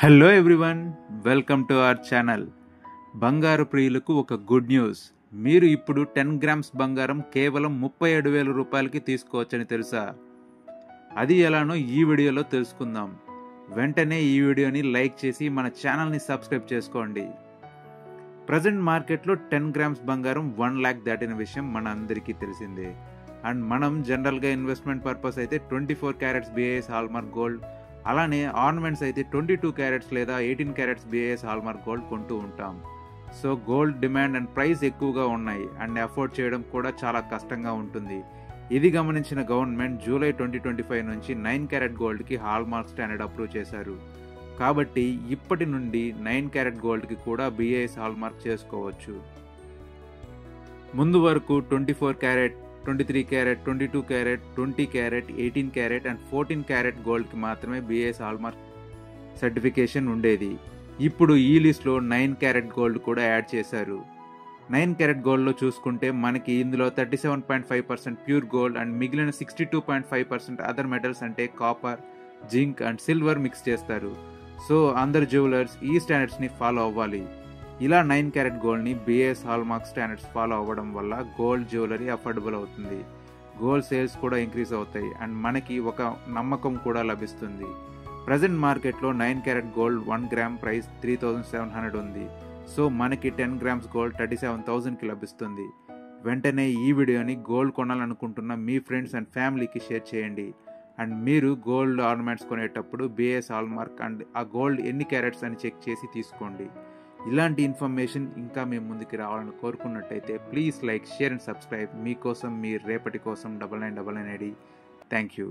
Hello everyone, welcome to our channel. బంగారు ప్రియులకు ఒక గుడ్ న్యూస్. మీరు ఇప్పుడు 10 గ్రామ్స్ బంగారం కేవలం 37,000 రూపాయలకి తీసుకోవచ్చని తెలుసా? అది ఎలానో ఈ వీడియోలో తెలుసుకుందాం. వెంటనే ఈ వీడియోని లైక్ చేసి మన ఛానల్ని సబ్స్క్రైబ్ చేసుకోండి. ప్రజెంట్ మార్కెట్లో 10 గ్రామ్స్ బంగారం 1 lakh దాటిన విషయం మన అందరికీ తెలిసిందే. అండ్ మనం జనరల్గా ఇన్వెస్ట్మెంట్ పర్పస్ అయితే 24 క్యారెట్స్ BIS హాల్మార్క్ గోల్డ్, అలానే ఆర్నమెంట్స్ అయితే 22 క్యారెట్స్ లేదా 18 క్యారెట్స్ BIS హాల్మార్క్ గోల్డ్ కొంటూ ఉంటాం. So gold demand and price ఎక్కువగా ఉన్నాయి అండ్ అఫోర్డ్ చేయడం కూడా చాలా కష్టంగా ఉంటుంది. ఇది గమనించిన గవర్నమెంట్ జూలై 2025 నుంచి 9 క్యారెట్ గోల్డ్కి హాల్మార్క్ స్టాండర్డ్ అప్రూవ్ చేశారు. కాబట్టి ఇప్పటి నుండి 9 క్యారెట్ గోల్డ్కి కూడా BIS హాల్మార్క్ చేసుకోవచ్చు. ముందు వరకు 24 carat, 23 carat, 22 carat, 20 carat, 18 carat and 14 carat గోల్డ్కి మాత్రమే BIS హాల్మార్క్ సర్టిఫికేషన్ ఉండేది. ఇప్పుడు ఈ లిస్ట్లో 9 క్యారెట్ గోల్డ్ కూడా యాడ్ చేశారు. 9 క్యారెట్ గోల్డ్లో చూసుకుంటే మనకి ఇందులో 37.5% ప్యూర్ గోల్డ్ అండ్ మిగిలిన 62.5% అదర్ మెటల్స్ అంటే copper, zinc and silver mix చేస్తారు. సో అందరు జ్యువెలర్స్ ఈ స్టాండర్డ్స్ని ఫాలో అవ్వాలి. ఇలా 9 క్యారెట్ గోల్డ్ని BIS హాల్మార్క్ స్టాండర్డ్స్ ఫాలో అవ్వడం వల్ల గోల్డ్ జ్యువెలరీ అఫోర్డబుల్ అవుతుంది, గోల్డ్ సేల్స్ కూడా ఇంక్రీజ్ అవుతాయి అండ్ మనకి ఒక నమ్మకం కూడా లభిస్తుంది. ప్రజెంట్ మార్కెట్లో 9 క్యారెట్ గోల్డ్ 1 గ్రామ్ ప్రైస్ 3,700 ఉంది. సో మనకి 10 గ్రామ్స్ గోల్డ్ 37,000కి లభిస్తుంది. వెంటనే ఈ వీడియోని గోల్డ్ కొనాలనుకుంటున్న మీ ఫ్రెండ్స్ అండ్ ఫ్యామిలీకి షేర్ చేయండి. అండ్ మీరు గోల్డ్ ఆర్నమెంట్స్ కొనేటప్పుడు BIS హాల్మార్క్ అండ్ ఆ గోల్డ్ ఎన్ని క్యారెట్స్ అని చెక్ చేసి తీసుకోండి. ఇలాంటి ఇన్ఫర్మేషన్ ఇంకా మేము ముందుకు రావాలని కోరుకున్నట్టయితే please like, share and subscribe. మీకోసం, మీ రేపటి కోసం 9999 ID. Thank you.